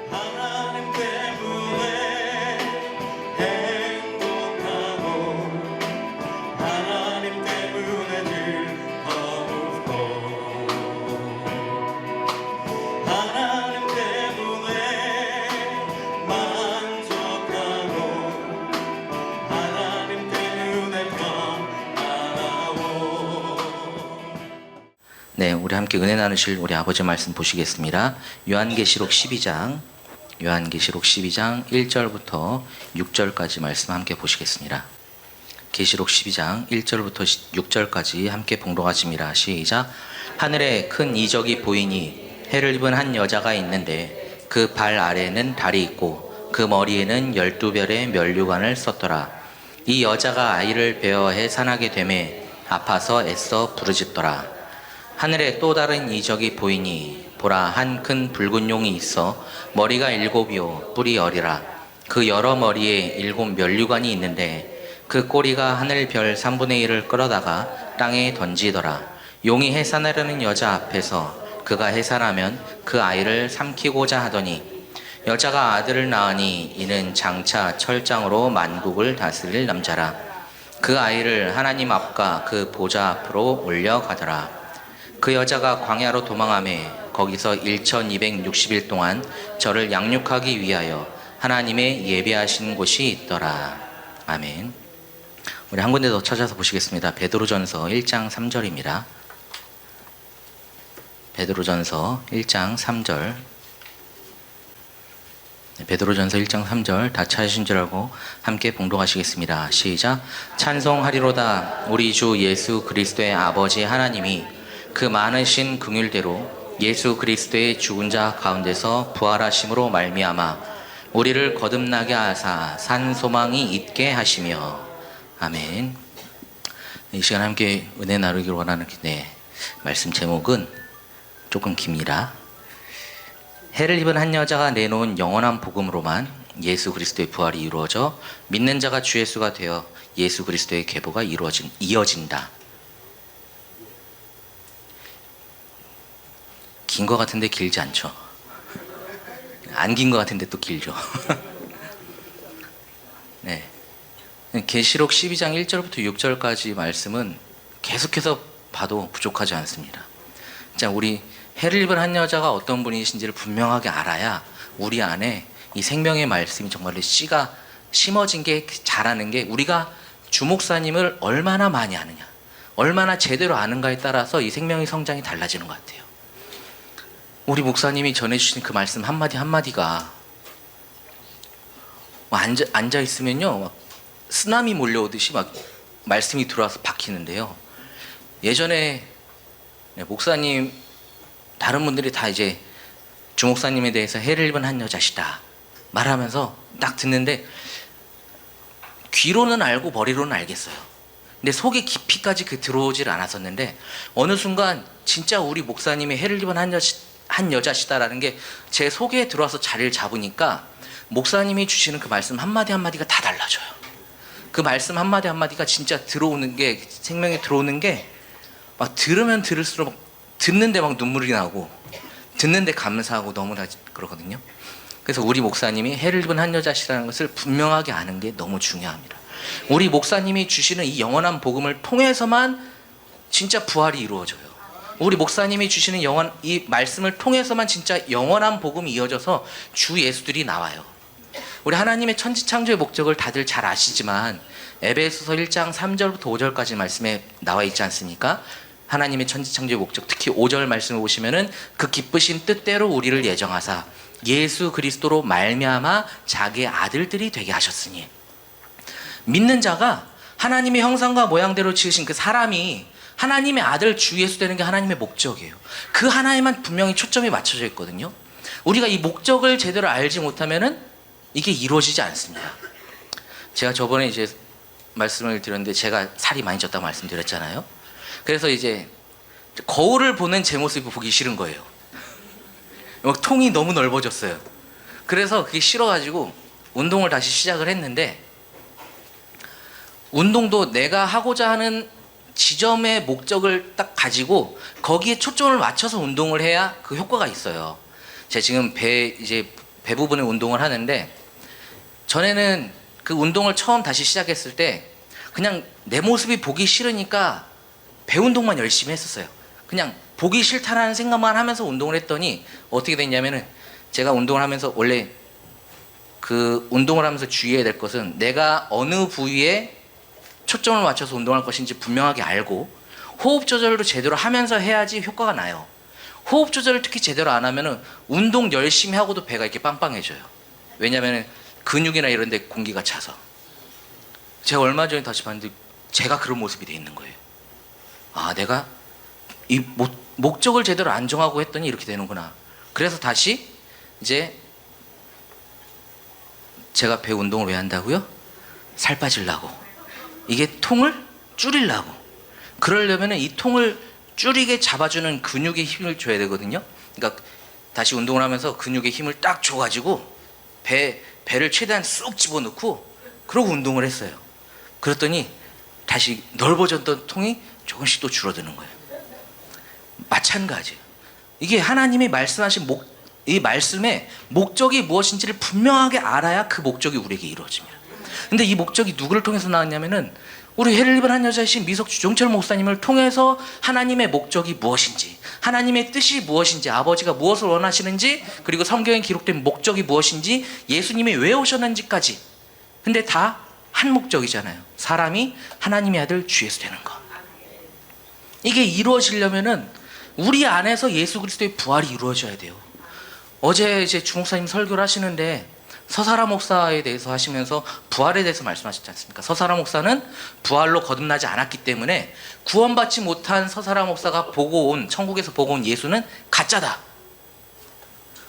하나님 때문에 행복하고 하나님 때문에 즐겁고 하나님 때문에 만족하고 하나님 때문에 평안하고. 네, 우리 함께 은혜 나누실 우리 아버지 말씀 보시겠습니다. 요한계시록 12장 1절부터 6절까지 말씀 함께 보시겠습니다. 계시록 12장 1절부터 6절까지 함께 봉독하십니다. 시작. 하늘에 큰 이적이 보이니 해를 입은 한 여자가 있는데 그 발 아래에는 달이 있고 그 머리에는 12별의 면류관을 썼더라. 이 여자가 아이를 베어 해산하게 되매 아파서 애써 부르짖더라. 하늘에 또 다른 이적이 보이니 보라, 한 큰 붉은 용이 있어 머리가 7이요 뿔이 10이라. 그 여러 머리에 7 면류관이 있는데 그 꼬리가 하늘 별 3분의 1을 끌어다가 땅에 던지더라. 용이 해산하려는 여자 앞에서 그가 해산하면 그 아이를 삼키고자 하더니 여자가 아들을 낳으니 이는 장차 철장으로 만국을 다스릴 남자라. 그 아이를 하나님 앞과 그 보좌 앞으로 올려가더라. 그 여자가 광야로 도망하매 거기서 1260일 동안 저를 양육하기 위하여 하나님의 예배하신 곳이 있더라. 아멘. 우리 한 군데 더 찾아서 보시겠습니다. 베드로전서 1장 3절입니다. 베드로전서 1장 3절. 베드로전서 1장 3절 다 찾으신 줄 알고 함께 봉독하시겠습니다. 시작. 찬송하리로다 우리 주 예수 그리스도의 아버지 하나님이 그 많으신 긍휼대로 예수 그리스도의 죽은 자 가운데서 부활하심으로 말미암아 우리를 거듭나게 하사 산 소망이 있게 하시며. 아멘. 이 시간 함께 은혜 나누기를 원하는 말씀 제목은 조금 깁니다. 해를 입은 한 여자가 내놓은 영원한 복음으로만 예수 그리스도의 부활이 이루어져 믿는 자가 주 예수가 되어 예수 그리스도의 계보가 이어진다. 긴 것 같은데 길지 않죠. 안 긴 것 같은데 또 길죠. 네. 계시록 12장 1절부터 6절까지 말씀은 계속해서 봐도 부족하지 않습니다. 자, 우리 해를 입은 한 여자가 어떤 분이신지를 분명하게 알아야 우리 안에 이 생명의 말씀이 정말로 씨가 심어진 게, 자라는 게, 우리가 주 목사님을 얼마나 많이 아느냐, 얼마나 제대로 아는가에 따라서 이 생명의 성장이 달라지는 것 같아요. 우리 목사님이 전해주신 그 말씀 한마디 한마디가 앉아있으면요 막 쓰나미 몰려오듯이 막 말씀이 들어와서 박히는데요. 예전에 목사님, 다른 분들이 다 이제 주 목사님에 대해서 해를 입은 한 여자시다 말하면서 딱 듣는데 귀로는 알고 머리로는 알겠어요. 근데 속에 깊이까지 들어오질 않았었는데 어느 순간 진짜 우리 목사님이 해를 입은 한 여자시다라는 게 제 속에 들어와서 자리를 잡으니까 목사님이 주시는 그 말씀 한마디 한마디가 다 달라져요. 그 말씀 한마디 한마디가 진짜 들어오는 게, 생명에 들어오는 게 막 들으면 들을수록 듣는데 막 눈물이 나고 듣는데 감사하고 너무나 그러거든요. 그래서 우리 목사님이 해를 입은 한 여자시라는 것을 분명하게 아는 게 너무 중요합니다. 우리 목사님이 주시는 이 영원한 복음을 통해서만 진짜 부활이 이루어져요. 우리 목사님이 주시는 이 말씀을 통해서만 진짜 영원한 복음이 이어져서 주 예수들이 나와요. 우리 하나님의 천지창조의 목적을 다들 잘 아시지만 에베소서 1장 3절부터 5절까지 말씀에 나와 있지 않습니까? 하나님의 천지창조의 목적, 특히 5절 말씀을 보시면은 그 기쁘신 뜻대로 우리를 예정하사 예수 그리스도로 말미암아 자기의 아들들이 되게 하셨으니. 믿는 자가 하나님의 형상과 모양대로 지으신 그 사람이 하나님의 아들 주 예수 되는 게 하나님의 목적이에요. 그 하나에만 분명히 초점이 맞춰져 있거든요. 우리가 이 목적을 제대로 알지 못하면은 이게 이루어지지 않습니다. 제가 저번에 이제 말씀을 드렸는데 제가 살이 많이 쪘다고 말씀드렸잖아요. 그래서 이제 거울을 보는 제 모습이 보기 싫은 거예요. 막 통이 너무 넓어졌어요. 그래서 그게 싫어가지고 운동을 다시 시작을 했는데, 운동도 내가 하고자 하는 지점의 목적을 딱 가지고 거기에 초점을 맞춰서 운동을 해야 그 효과가 있어요. 제가 지금 배 부분의 운동을 하는데, 전에는 그 운동을 처음 다시 시작했을 때 그냥 내 모습이 보기 싫으니까 배 운동만 열심히 했었어요. 그냥 보기 싫다라는 생각만 하면서 운동을 했더니 어떻게 됐냐면은, 제가 운동을 하면서 원래 그 운동을 하면서 주의해야 될 것은 내가 어느 부위에 초점을 맞춰서 운동할 것인지 분명하게 알고, 호흡 조절도 제대로 하면서 해야지 효과가 나요. 호흡 조절을 특히 제대로 안 하면은 운동 열심히 하고도 배가 이렇게 빵빵해져요. 왜냐면은 근육이나 이런 데 공기가 차서. 제가 얼마 전에 다시 봤는데 제가 그런 모습이 돼 있는 거예요. 아, 내가 이 목적을 제대로 안 정하고 했더니 이렇게 되는구나. 그래서 다시 이제 제가 배 운동을 왜 한다고요? 살 빠지려고. 이게 통을 줄이려고. 그러려면 이 통을 줄이게 잡아주는 근육에 힘을 줘야 되거든요. 그러니까 다시 운동을 하면서 근육에 힘을 딱 줘가지고 배를 최대한 쑥 집어넣고 그러고 운동을 했어요. 그랬더니 다시 넓어졌던 통이 조금씩 또 줄어드는 거예요. 마찬가지예요. 이게 하나님이 말씀하신 이 말씀의 목적이 무엇인지를 분명하게 알아야 그 목적이 우리에게 이루어집니다. 근데 이 목적이 누구를 통해서 나왔냐면은, 우리 해를 입은 한 여자이신 미석주 종철 목사님을 통해서 하나님의 목적이 무엇인지, 하나님의 뜻이 무엇인지, 아버지가 무엇을 원하시는지, 그리고 성경에 기록된 목적이 무엇인지, 예수님이 왜 오셨는지까지. 근데 다 한 목적이잖아요. 사람이 하나님의 아들 주 예수 되는 거. 이게 이루어지려면은 우리 안에서 예수 그리스도의 부활이 이루어져야 돼요. 어제 이제 주목사님 설교를 하시는데 서사라 목사에 대해서 하시면서 부활에 대해서 말씀하셨지 않습니까? 서사라 목사는 부활로 거듭나지 않았기 때문에 구원받지 못한 서사라 목사가 천국에서 보고 온 예수는 가짜다.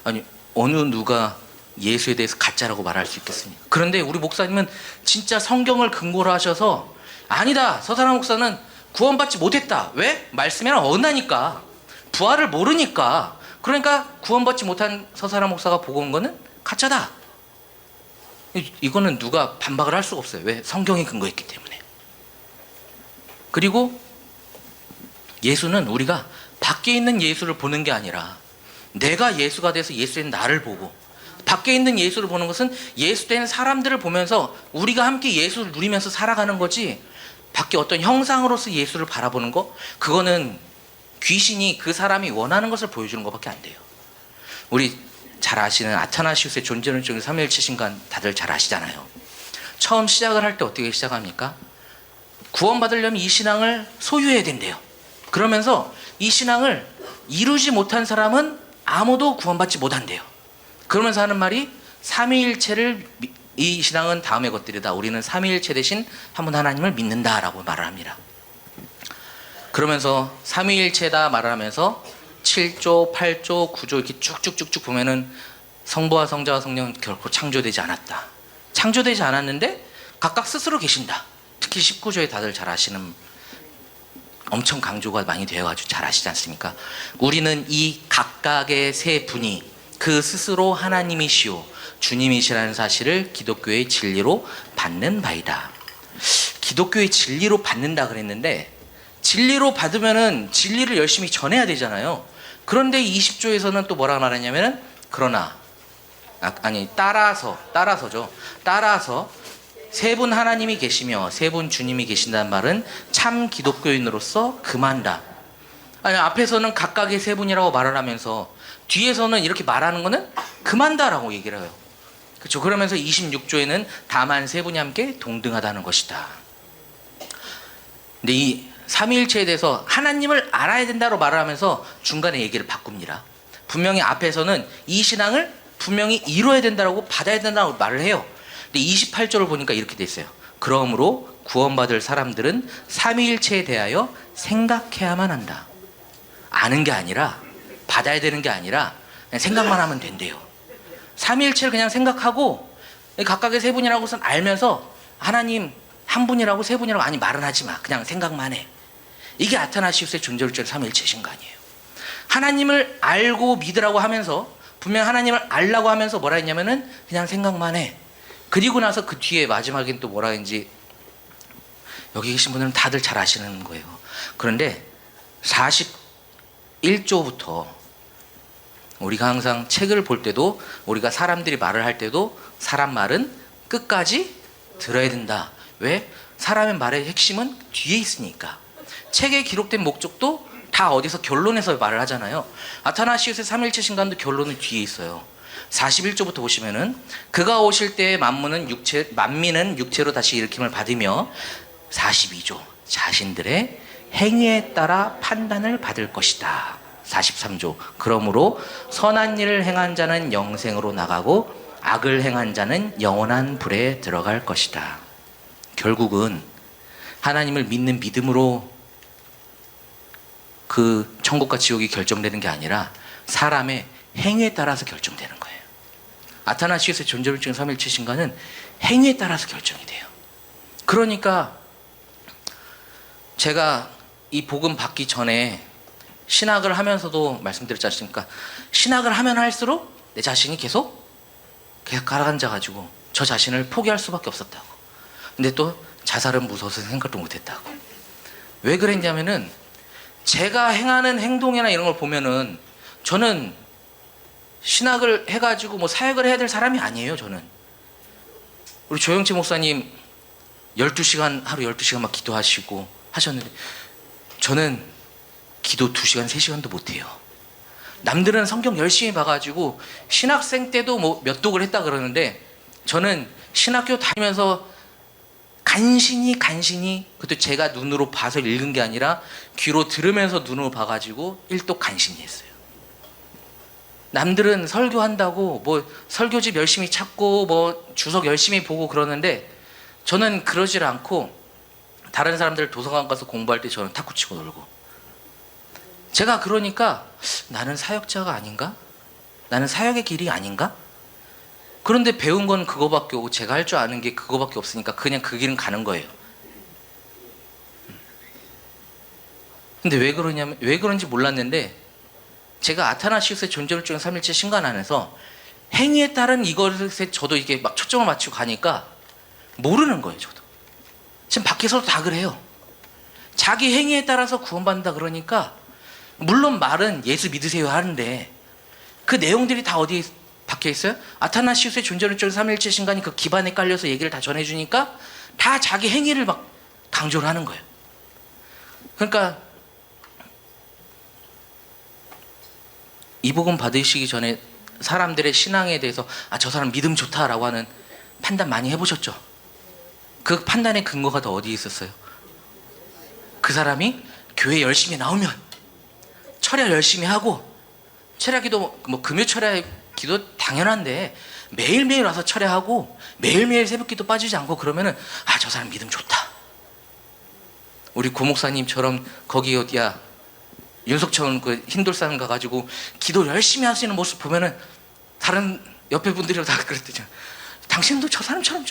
아니, 어느 누가 예수에 대해서 가짜라고 말할 수 있겠습니까? 그런데 우리 목사님은 진짜 성경을 근거로 하셔서, 아니다, 서사라 목사는 구원받지 못했다. 왜? 말씀에는 어긋나니까. 부활을 모르니까. 그러니까 구원받지 못한 서사라 목사가 보고 온 거는 가짜다. 이거는 누가 반박을 할 수가 없어요. 왜? 성경에 근거했기 때문에. 그리고 예수는 우리가 밖에 있는 예수를 보는 게 아니라 내가 예수가 돼서 예수인 나를 보고, 밖에 있는 예수를 보는 것은 예수된 사람들을 보면서 우리가 함께 예수를 누리면서 살아가는 거지, 밖에 어떤 형상으로서 예수를 바라보는 거, 그거는 귀신이 그 사람이 원하는 것을 보여주는 것밖에 안 돼요. 우리 잘 아시는 아타나시우스의 존재론 적인 삼위일체 신간 다들 잘 아시잖아요. 처음 시작을 할 때 어떻게 시작합니까? 구원받으려면 이 신앙을 소유해야 된대요. 그러면서 이 신앙을 이루지 못한 사람은 아무도 구원받지 못한대요. 그러면서 하는 말이, 삼위일체를 이 신앙은 다음의 것들이다. 우리는 삼위일체 대신 한 분 하나님을 믿는다라고 말을 합니다. 그러면서 삼위일체다 말을 하면서 7조, 8조, 9조 이렇게 쭉쭉쭉쭉 보면은 성부와 성자와 성령은 결코 창조되지 않았다. 창조되지 않았는데 각각 스스로 계신다. 특히 19조에 다들 잘 아시는, 엄청 강조가 많이 되어가지고 잘 아시지 않습니까? 우리는 이 각각의 세 분이 그 스스로 하나님이시오 주님이시라는 사실을 기독교의 진리로 받는 바이다. 기독교의 진리로 받는다 그랬는데, 진리로 받으면은 진리를 열심히 전해야 되잖아요. 그런데 20조에서는 또 뭐라 말하냐면은, 그러나 따라서 세 분 하나님이 계시며 세 분 주님이 계신다는 말은 참 기독교인으로서 금한다. 아니, 앞에서는 각각의 세 분이라고 말을 하면서 뒤에서는 이렇게 말하는 거는 금한다라고 얘기를 해요. 그렇죠? 그러면서 26조에는 다만 세 분이 함께 동등하다는 것이다. 근데 이 삼위일체에 대해서 하나님을 알아야 된다고 말을 하면서 중간에 얘기를 바꿉니다. 분명히 앞에서는 이 신앙을 분명히 이뤄야 된다고, 받아야 된다고 말을 해요. 근데 28절을 보니까 이렇게 돼 있어요. 그러므로 구원받을 사람들은 삼위일체에 대하여 생각해야만 한다. 아는 게 아니라, 받아야 되는 게 아니라 그냥 생각만 하면 된대요. 삼위일체를 그냥 생각하고, 각각의 세 분이라고선 알면서 하나님 한 분이라고 세 분이라고 아니 말은 하지 마. 그냥 생각만 해. 이게 아타나시우스의 존재론적 삼위일체신 거 아니에요. 하나님을 알고 믿으라고 하면서, 분명 하나님을 알라고 하면서 뭐라 했냐면은 그냥 생각만 해. 그리고 나서 그 뒤에 마지막엔 또 뭐라 했는지 여기 계신 분들은 다들 잘 아시는 거예요. 그런데 41조부터 우리가 항상 책을 볼 때도 우리가 사람들이 말을 할 때도 사람 말은 끝까지 들어야 된다. 왜? 사람의 말의 핵심은 뒤에 있으니까. 책에 기록된 목적도 다 어디서 결론에서 말을 하잖아요. 아타나시우스의 삼일체 신간도 결론은 뒤에 있어요. 41조부터 보시면은 그가 오실 때에 만민은 육체로 다시 일으킴을 받으며 42조 자신들의 행위에 따라 판단을 받을 것이다. 43조 그러므로 선한 일을 행한 자는 영생으로 나가고 악을 행한 자는 영원한 불에 들어갈 것이다. 결국은 하나님을 믿는 믿음으로 그 천국과 지옥이 결정되는 게 아니라 사람의 행위에 따라서 결정되는 거예요. 아타나시우스의 존재불증 삼일체 신간은 행위에 따라서 결정이 돼요. 그러니까 제가 이 복음 받기 전에 신학을 하면서도 말씀드렸지 않습니까? 신학을 하면 할수록 내 자신이 계속 가라앉아가지고 저 자신을 포기할 수밖에 없었다고. 근데 또 자살은 무서워서 생각도 못했다고. 왜 그랬냐면은 제가 행하는 행동이나 이런 걸 보면은 저는 신학을 해가지고 뭐 사역을 해야 될 사람이 아니에요. 저는 우리 조영채 목사님 12시간 하루 12시간 막 기도하시고 하셨는데 저는 기도 2시간 3시간도 못해요. 남들은 성경 열심히 봐가지고 신학생 때도 뭐 몇 독을 했다 그러는데 저는 신학교 다니면서 간신히 그것도 제가 눈으로 봐서 읽은 게 아니라 귀로 들으면서 눈으로 봐가지고 1독 간신히 했어요. 남들은 설교한다고 뭐 설교집 열심히 찾고 뭐 주석 열심히 보고 그러는데 저는 그러질 않고 다른 사람들 도서관 가서 공부할 때 저는 탁구 치고 놀고. 제가 그러니까 나는 사역자가 아닌가? 나는 사역의 길이 아닌가? 그런데 배운 건 그거밖에 없고 제가 할 줄 아는 게 그거밖에 없으니까 그냥 그 길은 가는 거예요. 근데 왜 그런지 몰랐는데 제가 아타나시우스의 존재불증 삼일체 신간 안에서 행위에 따른 이것에 저도 이게 막 초점을 맞추고 가니까 모르는 거예요. 저도 지금 밖에서도 다 그래요. 자기 행위에 따라서 구원받는다 그러니까 물론 말은 예수 믿으세요 하는데 그 내용들이 다 어디에 박혀 있어요? 아타나시우스의 존재불증 삼일체 신간이 그 기반에 깔려서 얘기를 다 전해주니까 다 자기 행위를 막 강조를 하는 거예요. 그러니까 이 복음 받으시기 전에 사람들의 신앙에 대해서 저 사람 믿음 좋다라고 하는 판단 많이 해보셨죠? 그 판단의 근거가 다 어디에 있었어요? 그 사람이 교회 열심히 나오면 철야 열심히 하고 철야기도 뭐 금요 철야 기도 당연한데 매일매일 와서 철야하고 매일매일 새벽기도 빠지지 않고 그러면은 저 사람 믿음 좋다. 우리 고목사님처럼 거기 어디야 윤석천 그 흰돌산 가가지고 기도 열심히 하시는 모습 보면은 다른 옆에 분들이 다 그랬대죠. 당신도 저 사람처럼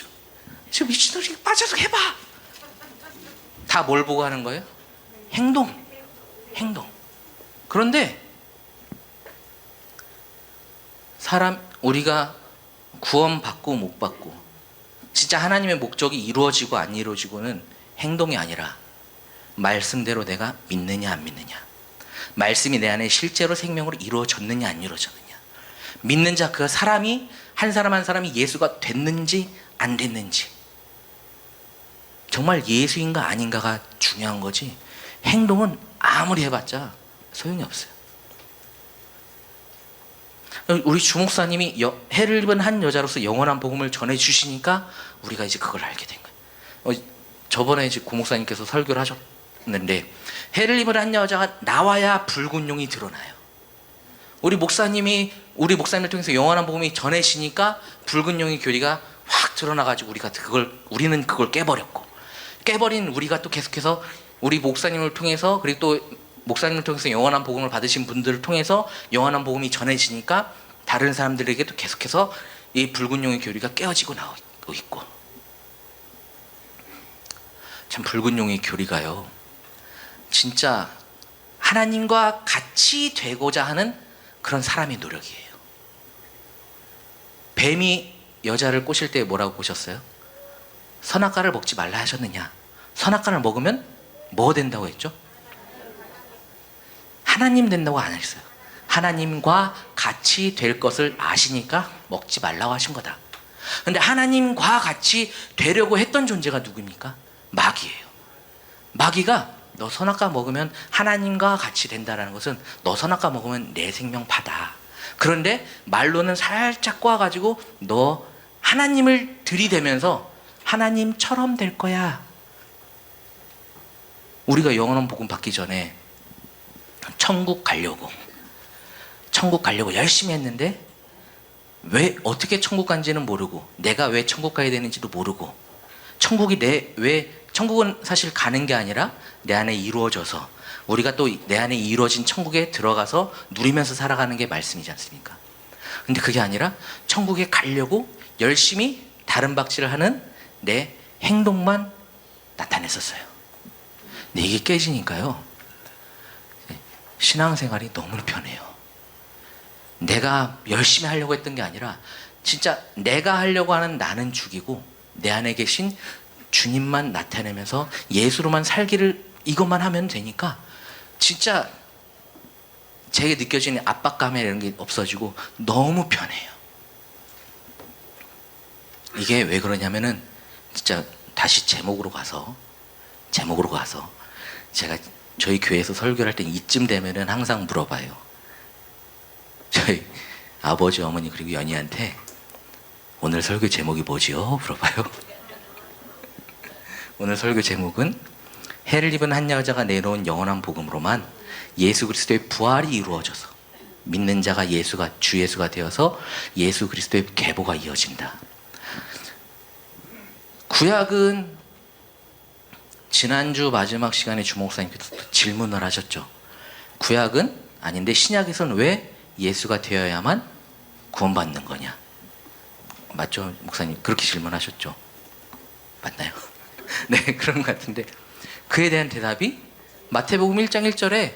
저 미친놈이 빠져서 해봐. 다 뭘 보고 하는 거예요? 행동. 그런데 우리가 구원받고 못 받고 진짜 하나님의 목적이 이루어지고 안 이루어지고는 행동이 아니라 말씀대로 내가 믿느냐 안 믿느냐, 말씀이 내 안에 실제로 생명으로 이루어졌느냐 안 이루어졌느냐, 믿는 자 그 사람이 한 사람 한 사람이 예수가 됐는지 안 됐는지, 정말 예수인가 아닌가가 중요한 거지 행동은 아무리 해봤자 소용이 없어요. 우리 주목사님이 해를 입은 한 여자로서 영원한 복음을 전해주시니까 우리가 이제 그걸 알게 된 거예요. 저번에 이제 고목사님께서 설교를 하셨는데 해를 입은 한 여자가 나와야 붉은 용이 드러나요. 우리 목사님을 통해서 영원한 복음이 전해지니까 붉은 용의 교리가 확 드러나가지고 우리는 그걸 깨버린 우리가 또 계속해서 우리 목사님을 통해서 그리고 또 목사님을 통해서 영원한 복음을 받으신 분들을 통해서 영원한 복음이 전해지니까 다른 사람들에게도 계속해서 이 붉은 용의 교리가 깨어지고 나오고 있고. 참 붉은 용의 교리가요 진짜 하나님과 같이 되고자 하는 그런 사람의 노력이에요. 뱀이 여자를 꼬실 때 뭐라고 보셨어요? 선악과를 먹지 말라 하셨느냐? 선악과를 먹으면 뭐 된다고 했죠? 하나님 된다고 안 했어요. 하나님과 같이 될 것을 아시니까 먹지 말라고 하신 거다. 근데 하나님과 같이 되려고 했던 존재가 누구입니까? 마귀예요. 마귀가 너 선악과 먹으면 하나님과 같이 된다는 것은 너 선악과 먹으면 내 생명 받아. 그런데 말로는 살짝 꼬아가지고 너 하나님을 들이대면서 하나님처럼 될 거야. 우리가 영원한 복음 받기 전에 천국 가려고 열심히 했는데 왜 어떻게 천국 간지는 모르고 내가 왜 천국 가야 되는지도 모르고 천국은 사실 가는 게 아니라 내 안에 이루어져서 우리가 또 내 안에 이루어진 천국에 들어가서 누리면서 살아가는 게 말씀이지 않습니까? 근데 그게 아니라 천국에 가려고 열심히 다른 박질을 하는 내 행동만 나타냈었어요. 근데 이게 깨지니까요, 신앙생활이 너무 편해요. 내가 열심히 하려고 했던 게 아니라 진짜 내가 하려고 하는 나는 죽이고 내 안에 계신 주님만 나타내면서 예수로만 살기를 이것만 하면 되니까 진짜 제게 느껴지는 압박감이나 이런 게 없어지고 너무 편해요. 이게 왜 그러냐면은 진짜 다시 제목으로 가서 제가 저희 교회에서 설교를 할 때 이쯤 되면은 항상 물어봐요. 저희 아버지, 어머니 그리고 연희한테 오늘 설교 제목이 뭐지요? 물어봐요. 오늘 설교 제목은 해를 입은 한 여자가 내놓은 영원한 복음으로만 예수 그리스도의 부활이 이루어져서 믿는 자가 주 예수가 되어서 예수 그리스도의 계보가 이어진다. 구약은 지난주 마지막 시간에 주 목사님께서 질문을 하셨죠. 구약은 아닌데 신약에서는 왜 예수가 되어야만 구원받는 거냐? 맞죠? 목사님 그렇게 질문하셨죠. 맞나요? 네, 그런 것 같은데 그에 대한 대답이 마태복음 1장 1절에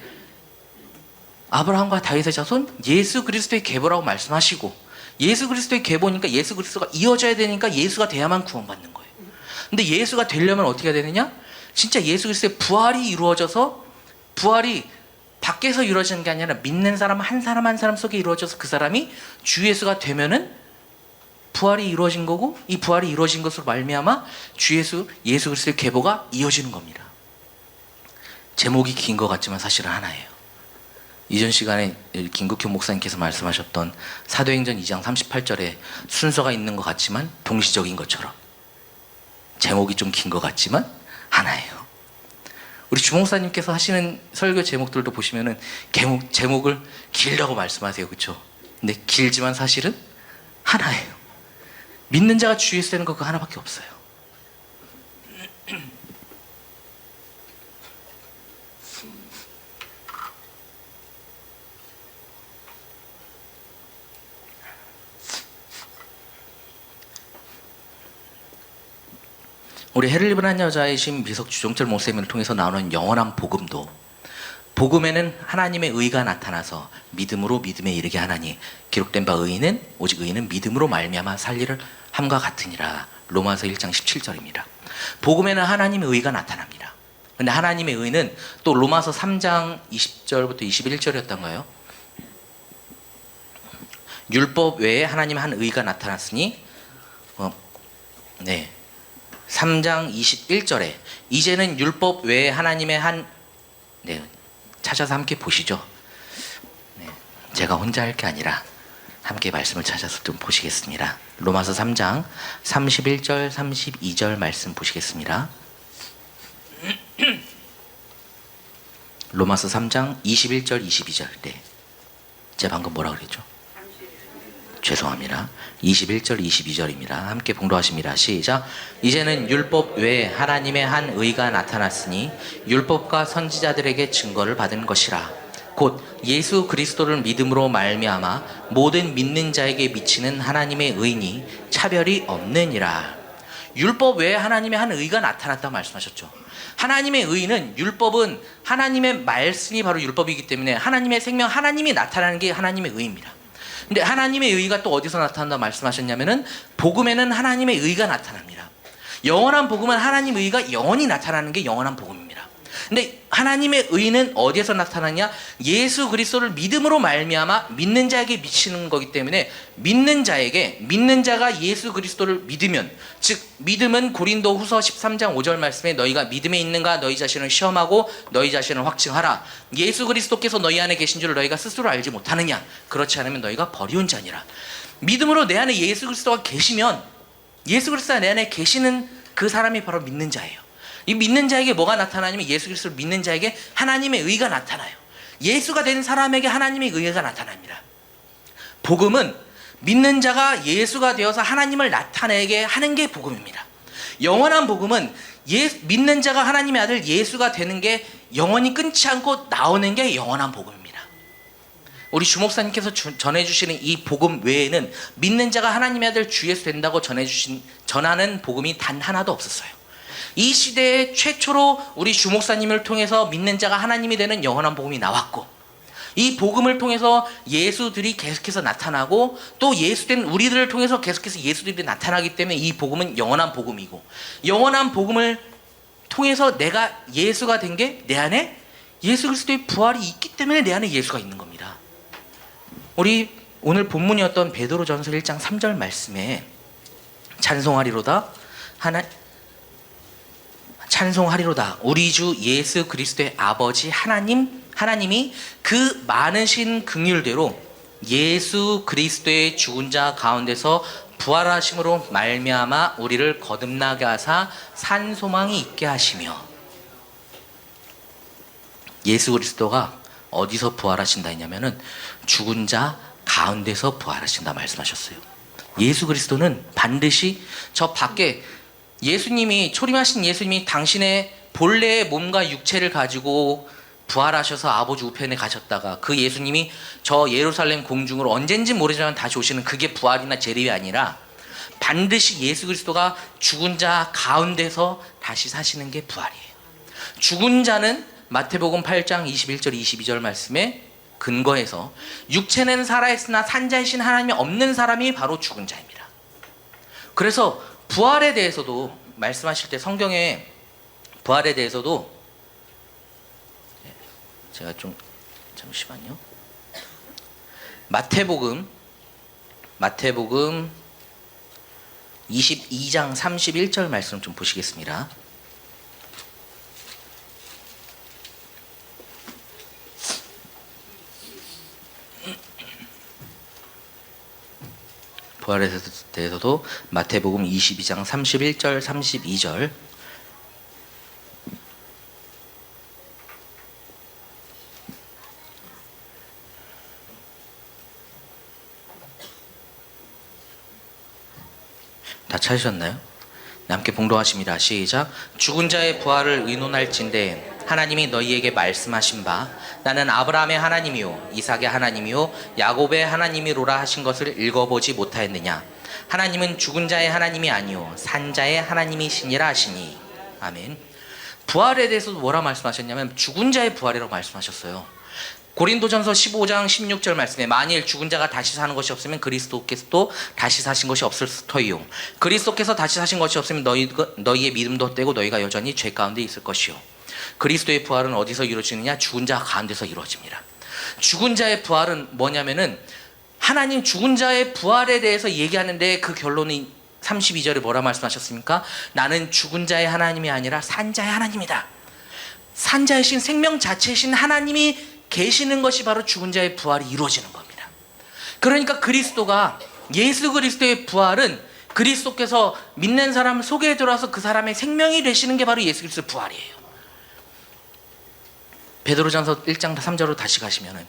아브라함과 다윗의 자손 예수 그리스도의 계보라고 말씀하시고, 예수 그리스도의 계보니까 예수 그리스도가 이어져야 되니까 예수가 돼야만 구원받는 거예요. 근데 예수가 되려면 어떻게 해야 되느냐? 진짜 예수 그리스도의 부활이 이루어져서, 부활이 밖에서 이루어지는 게 아니라 믿는 사람 한 사람 속에 이루어져서 그 사람이 주 예수가 되면은 부활이 이루어진 거고, 이 부활이 이루어진 것으로 말미암아 예수 그리스도의 계보가 이어지는 겁니다. 제목이 긴 것 같지만 사실은 하나예요. 이전 시간에 김국효 목사님께서 말씀하셨던 사도행전 2장 38절에 순서가 있는 것 같지만 동시적인 것처럼 제목이 좀 긴 것 같지만 하나예요. 우리 주목사님께서 하시는 설교 제목들도 보시면은 제목을 길다고 말씀하세요. 그렇죠? 근데 길지만 사실은 하나예요. 믿는 자가 주 예수 되는 거 그거 하나밖에 없어요. 우리 해를 입은 한 여자이신 미석 주종철 목사님을 통해서 나오는 영원한 복음도, 복음에는 하나님의 의가 나타나서 믿음으로 믿음에 이르게 하나니 기록된 바 의인은 오직 의인은 믿음으로 말미암아 살리를 함과 같으니라. 로마서 1장 17절입니다. 복음에는 하나님의 의가 나타납니다. 근데 하나님의 의는 또 로마서 3장 20절부터 21절이었던가요? 율법 외에 하나님의 한 의가 나타났으니 3장 21절에 이제는 율법 외에 하나님의 한, 찾아서 함께 보시죠. 제가 혼자 할 게 아니라 함께 말씀을 찾아서 좀 보시겠습니다. 로마서 3장 31절 32절 말씀 보시겠습니다. 로마서 3장 21절 22절. 제가 방금 뭐라 그랬죠? 죄송합니다. 21절 22절입니다. 함께 봉독하십니다. 시작. 이제는 율법 외에 하나님의 한 의가 나타났으니 율법과 선지자들에게 증거를 받은 것이라. 곧 예수 그리스도를 믿음으로 말미암아 모든 믿는 자에게 미치는 하나님의 의니 차별이 없느니라. 율법 외에 하나님의 한 의가 나타났다고 말씀하셨죠. 하나님의 의는, 율법은 하나님의 말씀이 바로 율법이기 때문에 하나님의 생명, 하나님이 나타나는 게 하나님의 의입니다. 근데 하나님의 의가 또 어디서 나타난다고 말씀하셨냐면은 복음에는 하나님의 의가 나타납니다. 영원한 복음은 하나님의 의가 영원히 나타나는 게 영원한 복음입니다. 근데 하나님의 의는 어디에서 나타나냐? 예수 그리스도를 믿음으로 말미암아 믿는 자에게 미치는 거기 때문에 믿는 자가 예수 그리스도를 믿으면, 즉 믿음은 고린도후서 13장 5절 말씀에 너희가 믿음에 있는가 너희 자신을 시험하고 너희 자신을 확증하라. 예수 그리스도께서 너희 안에 계신 줄 너희가 스스로 알지 못하느냐? 그렇지 않으면 너희가 버리운 자니라. 믿음으로 내 안에 예수 그리스도가 계시면, 예수 그리스도가 내 안에 계시는 그 사람이 바로 믿는 자예요. 이 믿는 자에게 뭐가 나타나냐면, 예수 그리스도를 믿는 자에게 하나님의 의가 나타나요. 예수가 된 사람에게 하나님의 의가 나타납니다. 복음은 믿는 자가 예수가 되어서 하나님을 나타내게 하는 게 복음입니다. 영원한 복음은 믿는 자가 하나님의 아들 예수가 되는 게 영원히 끊지 않고 나오는 게 영원한 복음입니다. 우리 주목사님께서 전해주시는 이 복음 외에는 믿는 자가 하나님의 아들 주 예수 된다고 전하는 복음이 단 하나도 없었어요. 이 시대에 최초로 우리 주목사님을 통해서 믿는 자가 하나님이 되는 영원한 복음이 나왔고, 이 복음을 통해서 예수들이 계속해서 나타나고, 또 예수된 우리들을 통해서 계속해서 예수들이 나타나기 때문에 이 복음은 영원한 복음이고, 영원한 복음을 통해서 내가 예수가 된 게 내 안에 예수 그리스도의 부활이 있기 때문에 내 안에 예수가 있는 겁니다. 우리 오늘 본문이었던 베드로전서 1장 3절 말씀에 찬송하리로다 찬송하리로다 우리 주 예수 그리스도의 아버지 하나님이 그 많으신 긍휼대로 예수 그리스도의 죽은 자 가운데서 부활하심으로 말미암아 우리를 거듭나게 하사 산 소망이 있게 하시며. 예수 그리스도가 어디서 부활하신다 했냐면은 죽은 자 가운데서 부활하신다 말씀하셨어요. 예수 그리스도는 반드시 저 밖에 초림하신 예수님이 당신의 본래의 몸과 육체를 가지고 부활하셔서 아버지 우편에 가셨다가 그 예수님이 저 예루살렘 공중으로 언젠지 모르지만 다시 오시는, 그게 부활이나 재림이 아니라 반드시 예수 그리스도가 죽은 자 가운데서 다시 사시는 게 부활이에요. 죽은 자는 마태복음 8장 21절 22절 말씀에 근거해서 육체는 살아있으나 산자이신 하나님이 없는 사람이 바로 죽은 자입니다. 그래서 부활에 대해서도 말씀하실 때 성경에 부활에 대해서도 제가 좀 잠시만요. 마태복음 22장 31절 말씀 좀 보시겠습니다. 부활에 대해서도 마태복음 22장 31절 32절 다 찾으셨나요? 함께 봉독하십니다. 시작. 죽은 자의 부활을 의논할진대 하나님이 너희에게 말씀하신 바 나는 아브라함의 하나님이요 이삭의 하나님이요 야곱의 하나님이로라 하신 것을 읽어보지 못하였느냐. 하나님은 죽은 자의 하나님이 아니요 산 자의 하나님이시니라 하시니. 아멘. 부활에 대해서도 뭐라 말씀하셨냐면 죽은 자의 부활이라고 말씀하셨어요. 고린도전서 15장 16절 말씀에 만일 죽은 자가 다시 사는 것이 없으면 그리스도께서도 다시 사신 것이 없을 터이요 그리스도께서 다시 사신 것이 없으면 너희의 믿음도 헛되고 너희가 여전히 죄 가운데 있을 것이요. 그리스도의 부활은 어디서 이루어지느냐? 죽은 자 가운데서 이루어집니다. 죽은 자의 부활은 뭐냐면은 하나님 죽은 자의 부활에 대해서 얘기하는데 그 결론이 32절에 뭐라 말씀하셨습니까? 나는 죽은 자의 하나님이 아니라 산 자의 하나님이다. 산 자이신 생명 자체이신 하나님이 계시는 것이 바로 죽은 자의 부활이 이루어지는 겁니다. 그러니까 예수 그리스도의 부활은 그리스도께서 믿는 사람 속에 들어와서 그 사람의 생명이 되시는 게 바로 예수 그리스도의 부활이에요. 베드로전서 1장 3절로 다시 가시면은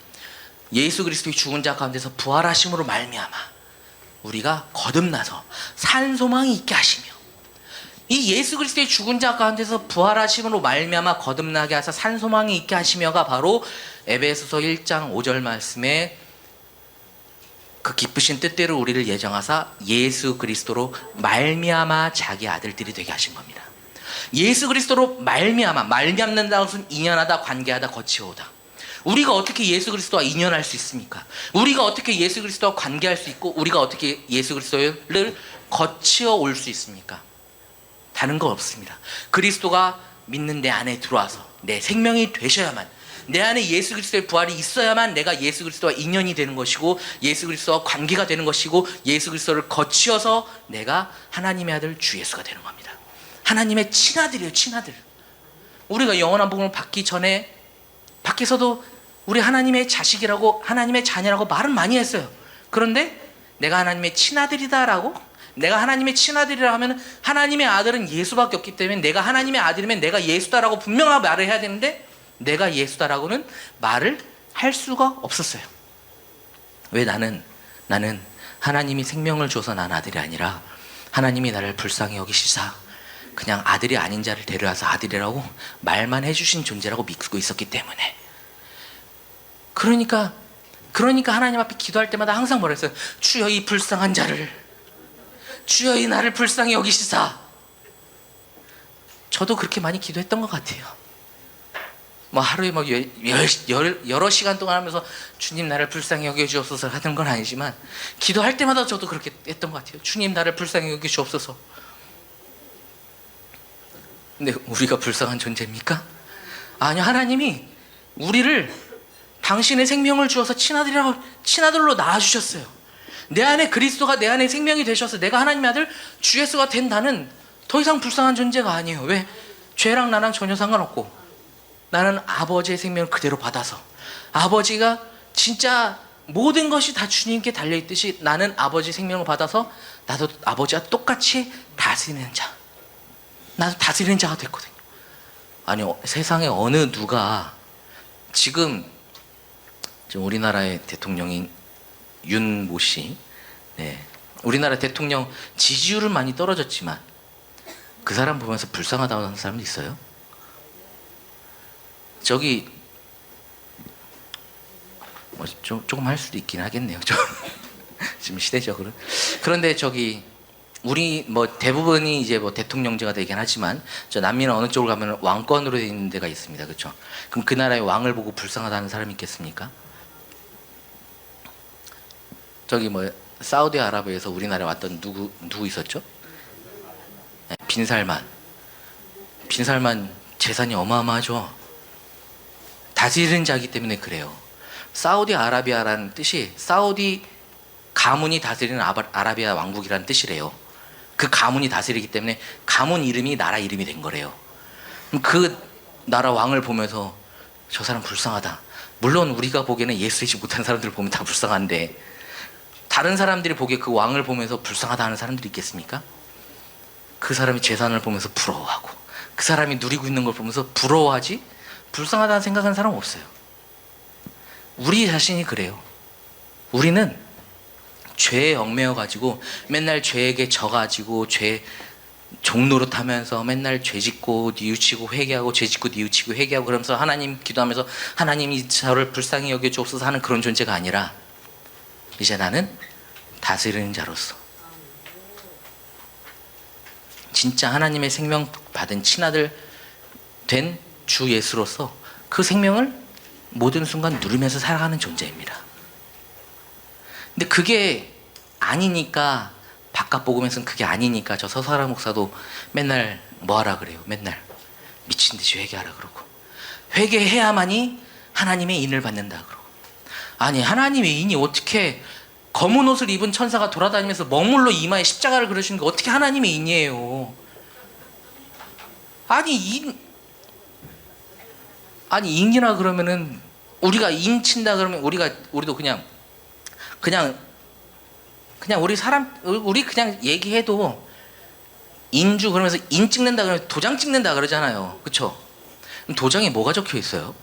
예수 그리스도의 죽은 자 가운데서 부활하심으로 말미암아 우리가 거듭나서 산 소망이 있게 하시며, 이 예수 그리스도의 죽은 자 가운데서 부활하심으로 말미암아 거듭나게 하사 산 소망이 있게 하시며가 바로 에베소서 1장 5절 말씀에 그 기쁘신 뜻대로 우리를 예정하사 예수 그리스도로 말미암아 자기 아들들이 되게 하신 겁니다. 예수 그리스도로 말미암는다는 것은 인연하다, 관계하다, 거치오다. 우리가 어떻게 예수 그리스도와 인연할 수 있습니까? 우리가 어떻게 예수 그리스도와 관계할 수 있고 우리가 어떻게 예수 그리스도를 거치어 올 수 있습니까? 다른 거 없습니다. 그리스도가 믿는 내 안에 들어와서 내 생명이 되셔야만, 내 안에 예수 그리스도의 부활이 있어야만 내가 예수 그리스도와 인연이 되는 것이고 예수 그리스도와 관계가 되는 것이고 예수 그리스도를 거치어서 내가 하나님의 아들 주 예수가 되는 겁니다. 하나님의 친아들이에요. 친아들. 우리가 영원한 복음을 받기 전에 밖에서도 우리 하나님의 자식이라고, 하나님의 자녀라고 말은 많이 했어요. 그런데 내가 하나님의 친아들이다라고, 내가 하나님의 친아들이라 하면 하나님의 아들은 예수밖에 없기 때문에 내가 하나님의 아들이면 내가 예수다라고 분명하게 말을 해야 되는데 내가 예수다라고는 말을 할 수가 없었어요. 왜? 나는 하나님이 생명을 줘서 난 아들이 아니라 하나님이 나를 불쌍히 여기시사 그냥 아들이 아닌 자를 데려와서 아들이라고 말만 해주신 존재라고 믿고 있었기 때문에. 그러니까 하나님 앞에 기도할 때마다 항상 뭐라 했어요? 주여 이 불쌍한 자를, 주여 이 나를 불쌍히 여기시사. 저도 그렇게 많이 기도했던 것 같아요. 뭐 하루에 막 여러 시간 동안 하면서 주님 나를 불쌍히 여겨주옵소서 하는 건 아니지만 기도할 때마다 저도 그렇게 했던 것 같아요. 주님 나를 불쌍히 여겨주옵소서. 근데 우리가 불쌍한 존재입니까? 아니요. 하나님이 우리를 당신의 생명을 주어서 친아들로 낳아주셨어요. 내 안에 그리스도가 내 안에 생명이 되셔서 내가 하나님의 아들 주 예수가 된 나는 더 이상 불쌍한 존재가 아니에요. 왜? 죄랑 나랑 전혀 상관없고 나는 아버지의 생명을 그대로 받아서, 아버지가 진짜 모든 것이 다 주님께 달려있듯이 나는 아버지 생명을 받아서 나도 아버지와 똑같이 다스리는 자, 나도 다스리는 자가 됐거든요. 아니 세상에 어느 누가 지금 우리나라의 대통령인 윤모 씨, 네, 우리나라 대통령 지지율은 많이 떨어졌지만 그 사람 보면서 불쌍하다고 하는 사람도 있어요? 저기 뭐 조금 할 수도 있긴 하겠네요. 지금 시대적으로. 그런데 저기 우리 뭐 대부분이 이제 뭐 대통령제가 되긴 하지만 저 남미나 어느 쪽을 가면 왕권으로 되어 있는 데가 있습니다. 그렇죠? 그럼 그 나라의 왕을 보고 불쌍하다는 사람이 있겠습니까? 저기 뭐 사우디아라비아에서 우리나라에 왔던 누구 있었죠? 네, 빈살만 재산이 어마어마하죠. 다스리는 자이기 때문에 그래요. 사우디아라비아라는 뜻이 사우디 가문이 다스리는 아라비아 왕국이라는 뜻이래요. 그 가문이 다스리기 때문에 가문 이름이 나라 이름이 된 거래요. 그 나라 왕을 보면서 저 사람 불쌍하다. 물론 우리가 보기에는 예수 믿지 못하는 사람들을 보면 다 불쌍한데 다른 사람들이 보기에 그 왕을 보면서 불쌍하다 하는 사람들이 있겠습니까? 그 사람이 재산을 보면서 부러워하고 그 사람이 누리고 있는 걸 보면서 부러워하지 불쌍하다는 생각하는 사람은 없어요. 우리 자신이 그래요. 우리는 죄에 얽매여 가지고 맨날 죄에게 져가지고 죄 종로로 타면서 맨날 죄 짓고 뉘우치고 회개하고 죄 짓고 뉘우치고 회개하고 그러면서 하나님 기도하면서 하나님이 저를 불쌍히 여겨 주옵소서 하는 그런 존재가 아니라 이제 나는 다스리는 자로서 진짜 하나님의 생명 받은 친아들 된 주 예수로서 그 생명을 모든 순간 누리면서 살아가는 존재입니다. 근데 그게 아니니까 바깥 복음에서는 그게 아니니까 저 서사라 목사도 맨날 뭐 하라 그래요. 맨날 미친 듯이 회개하라 그러고 회개해야만이 하나님의 인을 받는다 그러고 아니 하나님의 인이 어떻게 검은 옷을 입은 천사가 돌아다니면서 먹물로 이마에 십자가를 그려주는 게 어떻게 하나님의 인이에요. 아니 인이라 그러면은 우리가 인 친다 그러면 우리도 그냥 우리 그냥 얘기해도 인주 그러면서 인 찍는다 그러면 도장 찍는다 그러잖아요. 그쵸? 도장에 뭐가 적혀 있어요?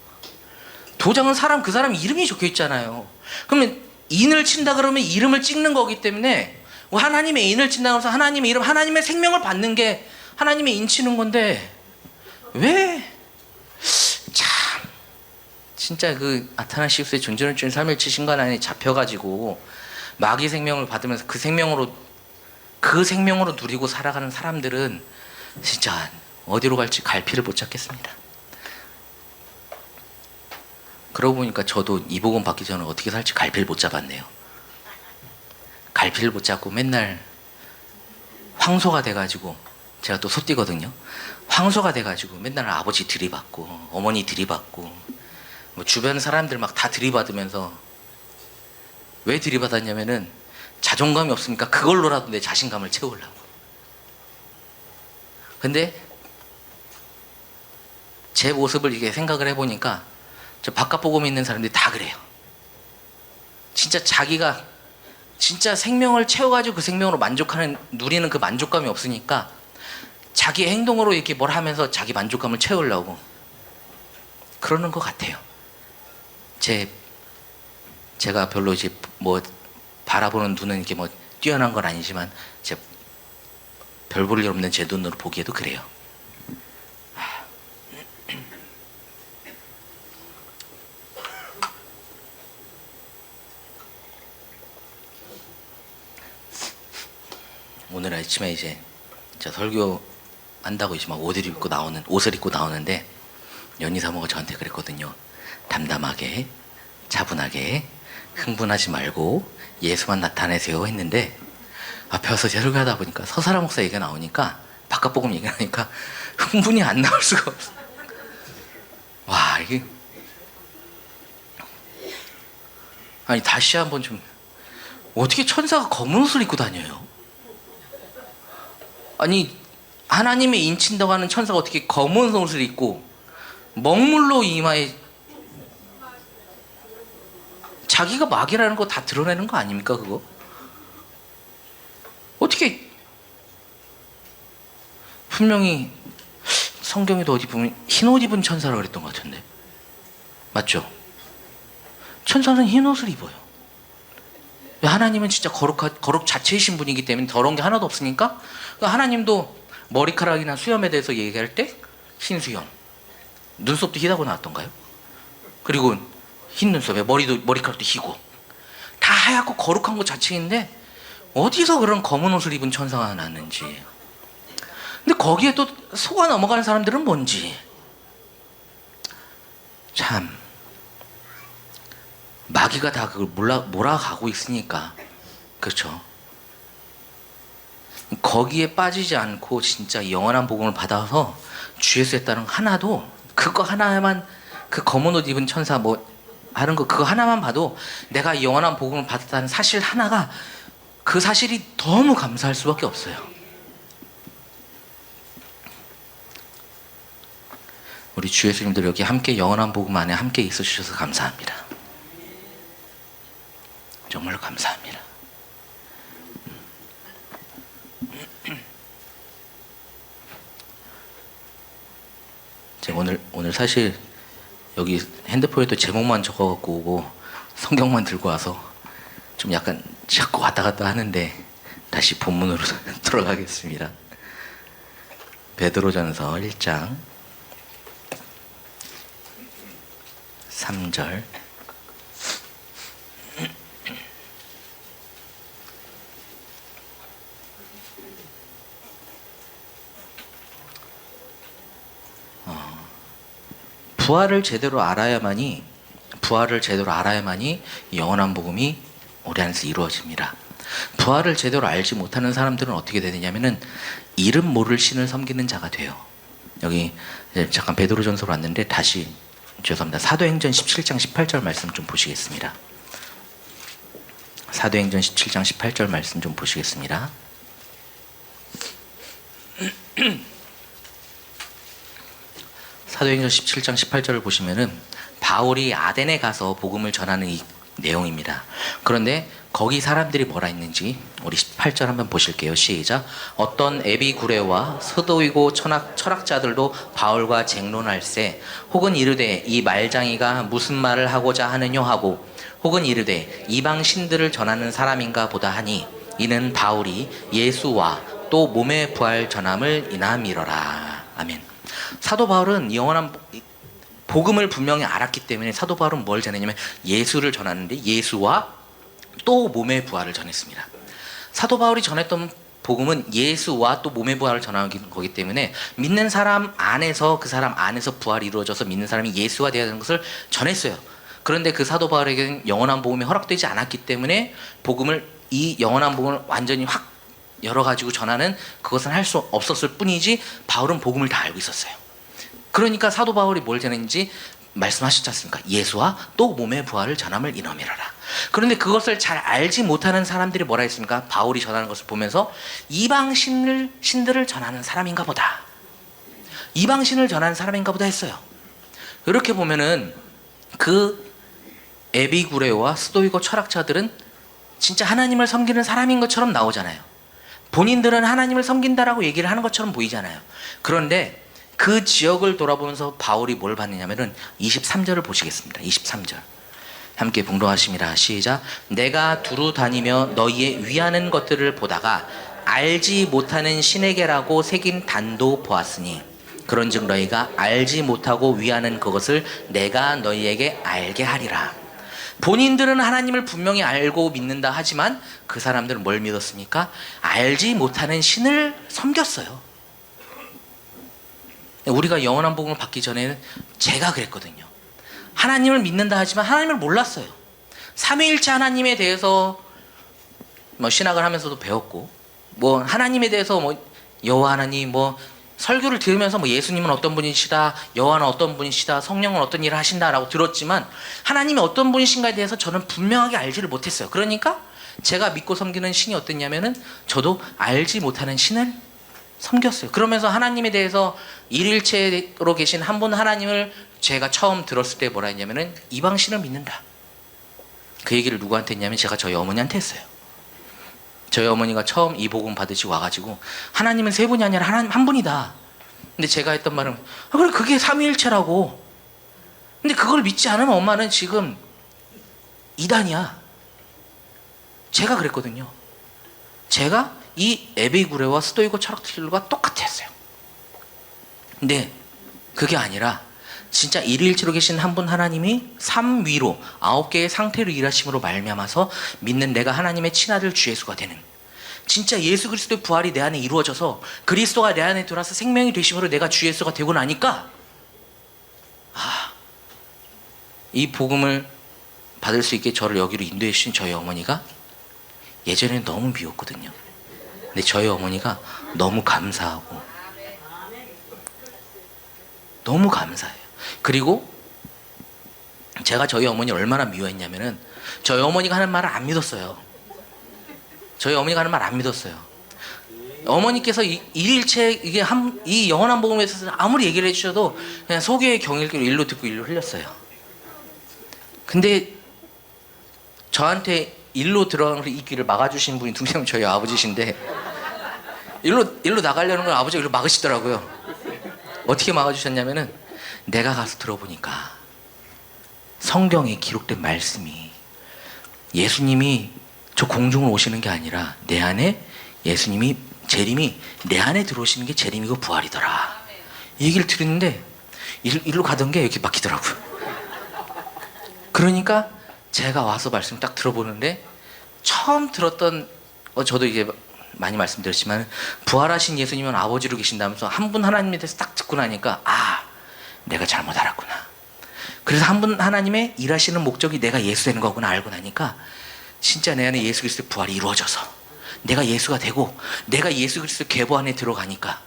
도장은 그 사람 이름이 적혀 있잖아요. 그러면 인을 친다 그러면 이름을 찍는 거기 때문에 하나님의 인을 친다 그러면서 하나님의 이름, 하나님의 생명을 받는 게 하나님의 인 치는 건데 왜 참 진짜 그 아타나시우스의 존재를 주는 삼일체 신관 안에 잡혀가지고 마귀 생명을 받으면서 그 생명으로 누리고 살아가는 사람들은 진짜 어디로 갈지 갈피를 못 잡겠습니다. 그러고 보니까 저도 이 복음 받기 전에 어떻게 살지 갈피를 못 잡았네요. 갈피를 못 잡고 맨날 황소가 돼가지고 제가 또 소띠거든요. 황소가 돼가지고 맨날 아버지 들이받고 어머니 들이받고 뭐 주변 사람들 막 다 들이받으면서 왜 들이받았냐면은 자존감이 없으니까 그걸로라도 내 자신감을 채우려고. 근데 제 모습을 이게 생각을 해보니까 저 바깥 보고 있는 사람들이 다 그래요. 진짜 자기가 진짜 생명을 채워가지고 그 생명으로 만족하는 누리는 그 만족감이 없으니까 자기 행동으로 이렇게 뭘 하면서 자기 만족감을 채우려고 그러는 것 같아요. 제가 별로 이제 뭐 바라보는 눈은 이렇게 뭐 뛰어난 건 아니지만 제 별 볼 일 없는 제 눈으로 보기에도 그래요. 오늘 아침에 이제 저 설교 한다고 이제 막 옷을 입고 나오는데 연희 사모가 저한테 그랬거든요. 담담하게, 차분하게, 흥분하지 말고 예수만 나타내세요 했는데 앞에 와서 설교하다 보니까 서사라 목사 얘기가 나오니까 바깥복음 얘기가 나오니까 흥분이 안 나올 수가 없어. 와, 이게 아니 다시 한번 좀 어떻게 천사가 검은 옷을 입고 다녀요? 아니 하나님의 인친다고 하는 천사가 어떻게 검은 옷을 입고 먹물로 이마에 자기가 마귀라는 거 다 드러내는 거 아닙니까 그거? 어떻게 분명히 성경에도 어디 보면 흰 옷 입은 천사라고 그랬던 것 같은데 맞죠? 천사는 흰 옷을 입어요. 하나님은 진짜 거룩 자체이신 분이기 때문에 더러운 게 하나도 없으니까 하나님도 머리카락이나 수염에 대해서 얘기할 때 흰 수염, 눈썹도 희다고 나왔던가요? 그리고 흰 눈썹에 머리카락도 희고 다 하얗고 거룩한 것 자체인데 어디서 그런 검은 옷을 입은 천사가 났는지. 근데 거기에 또 속아 넘어가는 사람들은 뭔지 참 마귀가 다 그걸 몰아가고 있으니까 그렇죠. 거기에 빠지지 않고 진짜 영원한 복음을 받아서 주에서 했다는 거 하나도 그거 하나만 그 검은 옷 입은 천사 뭐 하는 거 그거 하나만 봐도 내가 영원한 복음을 받았다는 사실 하나가 그 사실이 너무 감사할 수밖에 없어요. 우리 주 예수님들 여기 함께 영원한 복음 안에 함께 있어 주셔서 감사합니다. 정말로 감사합니다. 제가 오늘 사실 여기 핸드폰에도 제목만 적어갖고 오고 성경만 들고 와서 좀 약간 자꾸 왔다 갔다 하는데 다시 본문으로 돌아가겠습니다. 베드로전서 1장 3절 부활을 제대로 알아야만이 영원한 복음이 우리 안에서 이루어집니다. 부활을 제대로 알지 못하는 사람들은 어떻게 되느냐면은 이름 모를 신을 섬기는 자가 돼요. 여기 잠깐 베드로전서로 왔는데 다시 죄송합니다. 사도행전 17장 18절 말씀 좀 보시겠습니다. 사도행전 17장 18절 말씀 좀 보시겠습니다. 사도행전 17장 18절을 보시면은 바울이 아덴에 가서 복음을 전하는 이 내용입니다. 그런데 거기 사람들이 뭐라 했는지 우리 18절 한번 보실게요. 시작. 어떤 에비구레와 서도이고 철학자들도 바울과 쟁론할세 혹은 이르되 이 말장이가 무슨 말을 하고자 하느뇨 하고 혹은 이르되 이방 신들을 전하는 사람인가 보다 하니 이는 바울이 예수와 또 몸의 부활 전함을 인함이러라. 아멘. 사도 바울은 영원한 복음을 분명히 알았기 때문에 사도 바울은 뭘 전했냐면 예수를 전하는데 예수와 또 몸의 부활을 전했습니다. 사도 바울이 전했던 복음은 예수와 또 몸의 부활을 전하는 거기 때문에 믿는 사람 안에서 그 사람 안에서 부활이 이루어져서 믿는 사람이 예수가 되어야 되는 것을 전했어요. 그런데 그 사도 바울에게는 영원한 복음이 허락되지 않았기 때문에 이 영원한 복음을 완전히 확 열어가지고 전하는 그것은 할 수 없었을 뿐이지 바울은 복음을 다 알고 있었어요. 그러니까 사도 바울이 뭘 전했는지 말씀하셨지 않습니까? 예수와 또 몸의 부활을 전함을 이놈이라라. 그런데 그것을 잘 알지 못하는 사람들이 뭐라 했습니까? 바울이 전하는 것을 보면서 이방 신들을 전하는 사람인가 보다. 이방신을 전하는 사람인가 보다 했어요. 이렇게 보면은 그 에비구레오와 스도이고 철학자들은 진짜 하나님을 섬기는 사람인 것처럼 나오잖아요. 본인들은 하나님을 섬긴다라고 얘기를 하는 것처럼 보이잖아요. 그런데 그 지역을 돌아보면서 바울이 뭘 봤느냐면은 23절을 보시겠습니다. 23절 함께 봉독하십니다. 시작. 내가 두루 다니며 너희의 위하는 것들을 보다가 알지 못하는 신에게라고 새긴 단도 보았으니 그런즉 너희가 알지 못하고 위하는 그것을 내가 너희에게 알게 하리라. 본인들은 하나님을 분명히 알고 믿는다 하지만 그 사람들은 뭘 믿었습니까? 알지 못하는 신을 섬겼어요. 우리가 영원한 복음을 받기 전에는 제가 그랬거든요. 하나님을 믿는다 하지만 하나님을 몰랐어요. 삼위일체 하나님에 대해서 신학을 하면서도 배웠고 하나님에 대해서 여호와 하나님 설교를 들으면서 예수님은 어떤 분이시다, 여호와는 어떤 분이시다, 성령은 어떤 일을 하신다라고 들었지만 하나님이 어떤 분이신가에 대해서 저는 분명하게 알지를 못했어요. 그러니까 제가 믿고 섬기는 신이 어땠냐면은 저도 알지 못하는 신을 섬겼어요. 그러면서 하나님에 대해서 일일체로 계신 한 분 하나님을 제가 처음 들었을 때 뭐라 했냐면은 이방신을 믿는다. 그 얘기를 누구한테 했냐면 제가 저희 어머니한테 했어요. 저희 어머니가 처음 이 복음 받으시고 와가지고 하나님은 세 분이 아니라 하나님 한 분이다. 근데 제가 했던 말은 그래 그게 삼위일체라고. 근데 그걸 믿지 않으면 엄마는 지금 이단이야. 제가 그랬거든요. 제가 이 에베이구레와 스도이고 철학들과 똑같았어요. 근데 그게 아니라 진짜 일일체로 계신 한 분 하나님이 삼위로 9개의 상태로 일하심으로 말미암아서 믿는 내가 하나님의 친아들 주 예수가 되는, 진짜 예수 그리스도의 부활이 내 안에 이루어져서 그리스도가 내 안에 들어와서 생명이 되심으로 내가 주 예수가 되고 나니까 이 복음을 받을 수 있게 저를 여기로 인도해 주신 저희 어머니가 예전에는 너무 미웠거든요. 근데 저희 어머니가 너무 감사하고 너무 감사해요. 그리고 제가 저희 어머니 얼마나 미워했냐면은 저희 어머니가 하는 말을 안 믿었어요. 저희 어머니가 하는 말 안 믿었어요. 어머니께서 일일체 이 영원한 복음에 있어서 아무리 얘기를 해주셔도 그냥 소교의 경일기로 일로 듣고 일로 흘렸어요. 근데 저한테 일로 들어가는 이 길을 막아주신 분이 누구냐면 저희 아버지신데 일로 나가려는 걸 아버지가 일로 막으시더라고요. 어떻게 막아주셨냐면은 내가 가서 들어보니까 성경에 기록된 말씀이 예수님이 저 공중을 오시는 게 아니라 내 안에 예수님이 재림이 내 안에 들어오시는 게 재림이고 부활이더라. 이 얘기를 들었는데 일로 가던 게 이렇게 막히더라고요. 그러니까 제가 와서 말씀 딱 들어보는데 처음 들었던 저도 이제 많이 말씀드렸지만 부활하신 예수님은 아버지로 계신다면서 한 분 하나님에 대해서 딱 듣고 나니까 내가 잘못 알았구나. 그래서 한 분 하나님의 일하시는 목적이 내가 예수 되는 거구나 알고 나니까 진짜 내 안에 예수 그리스도의 부활이 이루어져서 내가 예수가 되고 내가 예수 그리스도 계보 안에 들어가니까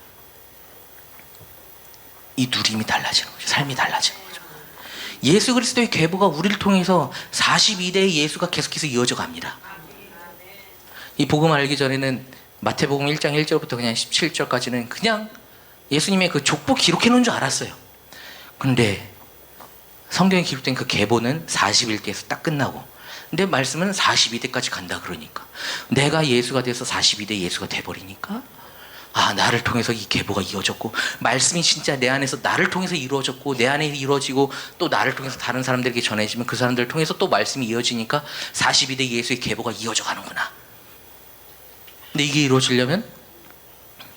이 누림이 달라지는 거죠. 삶이 달라지는 거죠. 예수 그리스도의 계보가 우리를 통해서 42대의 예수가 계속해서 이어져 갑니다. 이 복음을 알기 전에는 마태복음 1장 1절부터 그냥 17절까지는 그냥 예수님의 그 족보 기록해 놓은 줄 알았어요. 근데 성경에 기록된 그 계보는 41대에서 딱 끝나고, 근데 말씀은 42대까지 간다. 그러니까 내가 예수가 돼서 42대 예수가 돼버리니까 나를 통해서 이 계보가 이어졌고 말씀이 진짜 내 안에서 나를 통해서 이루어졌고 내 안에 이루어지고 또 나를 통해서 다른 사람들에게 전해지면 그 사람들을 통해서 또 말씀이 이어지니까 42대 예수의 계보가 이어져 가는구나. 근데 이게 이루어지려면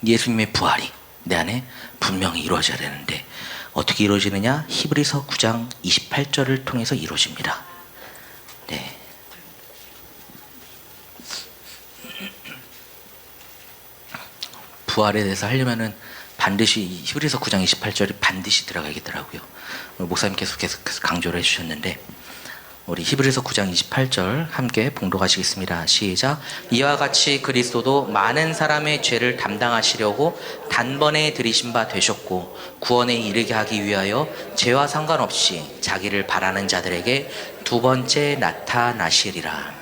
예수님의 부활이 내 안에 분명히 이루어져야 되는데 어떻게 이루어지느냐? 히브리서 9장 28절을 통해서 이루어집니다. 네. 부활에 대해서 하려면은 반드시 히브리서 9장 28절이 반드시 들어가겠더라고요. 목사님께서 계속 강조를 해주셨는데 우리 히브리서 9장 28절 함께 봉독하시겠습니다. 시작. 이와 같이 그리스도도 많은 사람의 죄를 담당하시려고 단번에 들이신 바 되셨고 구원에 이르게 하기 위하여 죄와 상관없이 자기를 바라는 자들에게 두 번째 나타나시리라.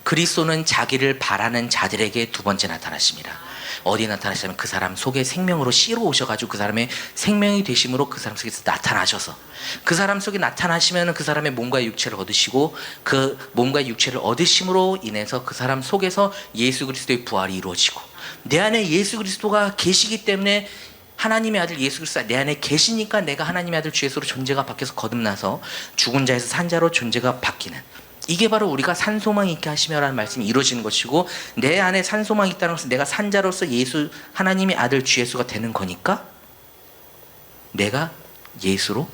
그리스도는 자기를 바라는 자들에게 두 번째 나타나십니다. 어디 나타나시냐면 그 사람 속에 생명으로 씨로 오셔가지고 그 사람의 생명이 되심으로 그 사람 속에서 나타나셔서 그 사람 속에 나타나시면 그 사람의 몸과 육체를 얻으시고 그 몸과 육체를 얻으심으로 인해서 그 사람 속에서 예수 그리스도의 부활이 이루어지고 내 안에 예수 그리스도가 계시기 때문에 하나님의 아들 예수 그리스도가 내 안에 계시니까 내가 하나님의 아들 주 예수로 존재가 바뀌어서 거듭나서 죽은 자에서 산 자로 존재가 바뀌는, 이게 바로 우리가 산소망 있게 하시며라는 말씀이 이루어지는 것이고, 내 안에 산소망이 있다는 것은 내가 산자로서 예수 하나님의 아들 주 예수가 되는 거니까 내가 예수로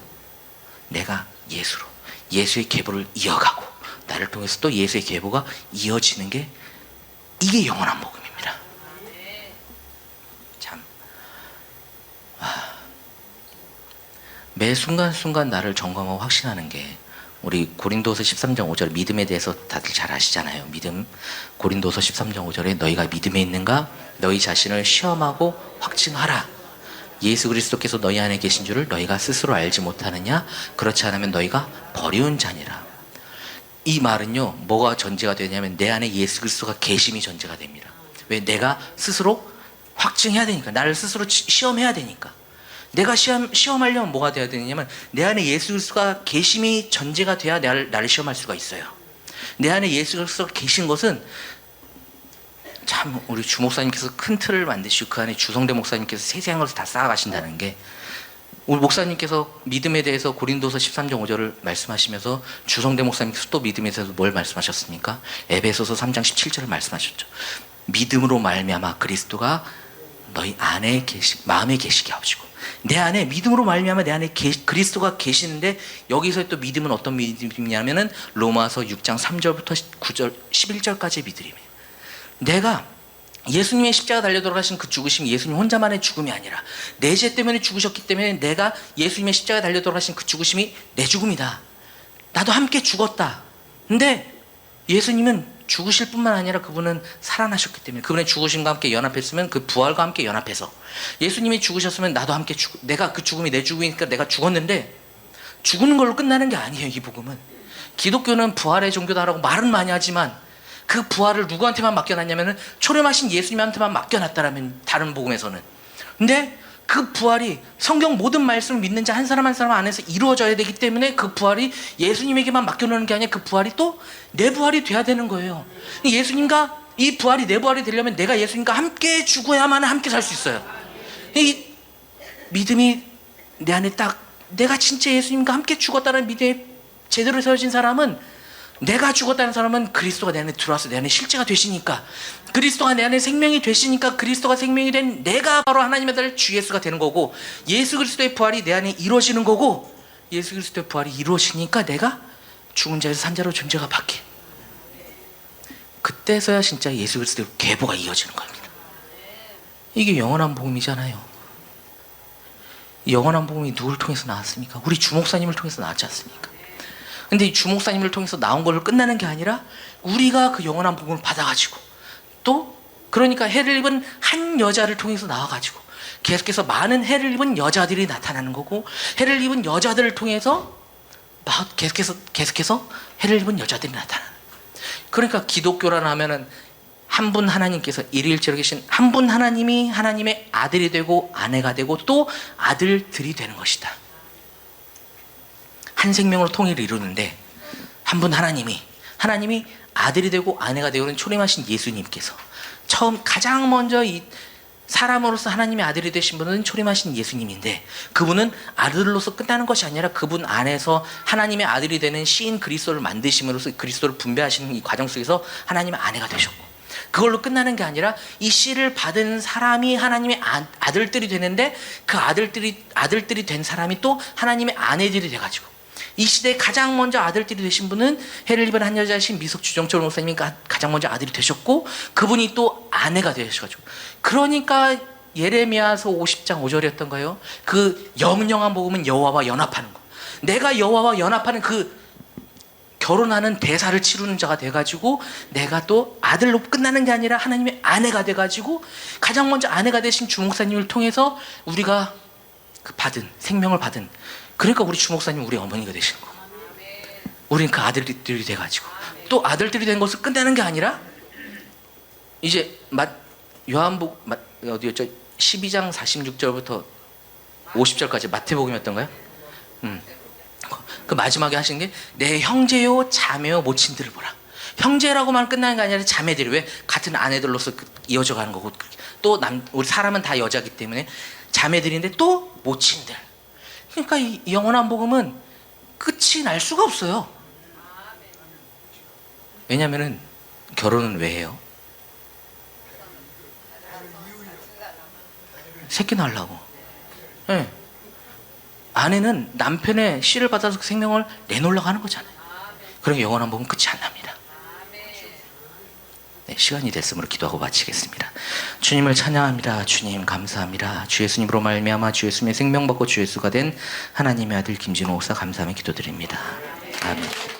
예수의 계보를 이어가고 나를 통해서 또 예수의 계보가 이어지는 게, 이게 영원한 복음입니다. 참 매 순간순간 나를 점검하고 확신하는 게, 우리 고린도서 13장 5절 믿음에 대해서 다들 잘 아시잖아요. 믿음, 고린도서 13장 5절에 너희가 믿음에 있는가? 너희 자신을 시험하고 확증하라. 예수 그리스도께서 너희 안에 계신 줄을 너희가 스스로 알지 못하느냐? 그렇지 않으면 너희가 버리운 자니라. 이 말은요, 뭐가 전제가 되냐면 내 안에 예수 그리스도가 계심이 전제가 됩니다. 왜? 내가 스스로 확증해야 되니까. 나를 스스로 시험해야 되니까. 내가 시험하려면 뭐가 돼야 되냐면 내 안에 예수 그리스도가 계심이 전제가 돼야 나를 시험할 수가 있어요. 내 안에 예수 그리스도가 계신 것은, 참 우리 주 목사님께서 큰 틀을 만드시고 그 안에 주성대 목사님께서 세세한 것을 다 쌓아가신다는 게, 우리 목사님께서 믿음에 대해서 고린도서 13장 5절을 말씀하시면서 주성대 목사님께서 또 믿음에 대해서 뭘 말씀하셨습니까? 에베소서 3장 17절을 말씀하셨죠. 믿음으로 말미암아 그리스도가 너희 안에 마음에 계시게 하시고, 내 안에 믿음으로 말미암아 내 안에 그리스도가 계시는데, 여기서 또 믿음은 어떤 믿음이냐면은 로마서 6장 3절부터 9절 11절까지의 믿음이에요. 내가 예수님의 십자가 달려 돌아가신 그 죽으심이 예수님 혼자만의 죽음이 아니라 내 죄 때문에 죽으셨기 때문에 내가 예수님의 십자가 달려 돌아가신 그 죽으심이 내 죽음이다. 나도 함께 죽었다. 근데 예수님은 죽으실 뿐만 아니라 그분은 살아나셨기 때문에, 그분의 죽으심과 함께 연합했으면 그 부활과 함께 연합해서, 예수님이 죽으셨으면 나도 함께 내가 그 죽음이 내 죽음이니까 내가 죽었는데, 죽는 걸로 끝나는 게 아니에요. 이 복음은, 기독교는 부활의 종교다라고 말은 많이 하지만 그 부활을 누구한테만 맡겨놨냐면은 초림하신 예수님한테만 맡겨놨다라면, 다른 복음에서는. 근데 그 부활이 성경 모든 말씀을 믿는 자 한 사람 한 사람 안에서 이루어져야 되기 때문에, 그 부활이 예수님에게만 맡겨놓는 게 아니라 그 부활이 또 내 부활이 돼야 되는 거예요. 예수님과 이 부활이 내 부활이 되려면 내가 예수님과 함께 죽어야만 함께 살 수 있어요. 이 믿음이 내 안에 딱, 내가 진짜 예수님과 함께 죽었다는 믿음이 제대로 세워진 사람은, 내가 죽었다는 사람은 그리스도가 내 안에 들어와서 내 안에 실제가 되시니까, 그리스도가 내 안에 생명이 되시니까, 그리스도가 생명이 된 내가 바로 하나님의 아들 주 예수가 되는 거고, 예수 그리스도의 부활이 내 안에 이루어지는 거고, 예수 그리스도의 부활이 이루어지니까 내가 죽은 자에서 산 자로 존재가 바뀌어. 그때서야 진짜 예수 그리스도의 계보가 이어지는 겁니다. 이게 영원한 복음이잖아요. 영원한 복음이 누구를 통해서 나왔습니까? 우리 주 목사님을 통해서 나왔지 않습니까? 근데 이 주 목사님을 통해서 나온 걸로 끝나는 게 아니라, 우리가 그 영원한 복음을 받아가지고, 또 그러니까 해를 입은 한 여자를 통해서 나와가지고 계속해서 많은 해를 입은 여자들이 나타나는 거고, 해를 입은 여자들을 통해서 계속해서 해를 입은 여자들이 나타나는. 그러니까 기독교라 하면은 한 분 하나님께서 일일체로 계신 한 분 하나님이 하나님의 아들이 되고 아내가 되고 또 아들들이 되는 것이다. 한 생명으로 통일을 이루는데, 한 분 하나님이 아들이 되고 아내가 되고는 초림하신 예수님께서 가장 먼저 이 사람으로서 하나님의 아들이 되신 분은 초림하신 예수님인데, 그분은 아들로서 끝나는 것이 아니라 그분 안에서 하나님의 아들이 되는 시인 그리스도를 만드심으로써 그리스도를 분배하시는 이 과정 속에서 하나님의 아내가 되셨고, 그걸로 끝나는 게 아니라 이 씨를 받은 사람이 하나님의 아들들이 되는데, 그 아들들이 된 사람이 또 하나님의 아내들이 돼가지고, 이 시대에 가장 먼저 아들들이 되신 분은 해를 입은 한 여자신 미석 주정철 목사님이 가장 먼저 아들이 되셨고, 그분이 또 아내가 되셔가지고, 그러니까 예레미야서 50장 5절이었던 거예요. 그 영영한 복음은 여호와와 연합하는 거. 내가 여호와와 연합하는 그 결혼하는 대사를 치르는 자가 돼가지고 내가 또 아들로 끝나는 게 아니라 하나님의 아내가 돼가지고 가장 먼저 아내가 되신 주목사님을 통해서 우리가 그 받은 생명을 받은, 그러니까 우리 주목사님 우리 어머니가 되시는 거고, 우리는 그 아들들이 돼가지고 또 아들들이 된 것을 끝내는 게 아니라 이제 요한복 어디였죠? 12장 46절부터 50절까지 마태복음이었던가요? 그 마지막에 하신 게 내 형제요 자매요 모친들을 보라. 형제라고만 끝나는 게 아니라 자매들이, 왜? 같은 아내들로서 이어져 가는 거고, 또 우리 사람은 다 여자기 때문에 자매들인데 또 모친들. 그러니까 이 영원한 복음은 끝이 날 수가 없어요. 왜냐면은 결혼은 왜 해요? 새끼 낳으려고. 네. 아내는 남편의 씨를 받아서 그 생명을 내놓으려고 하는 거잖아요. 그럼 영원한 복음은 끝이 안 납니다. 네, 시간이 됐으므로 기도하고 마치겠습니다. 주님을 찬양합니다. 주님 감사합니다. 주 예수님으로 말미암아 주 예수님의 생명 받고 주 예수가 된 하나님의 아들 김진호 목사 감사하며 기도드립니다. 아멘.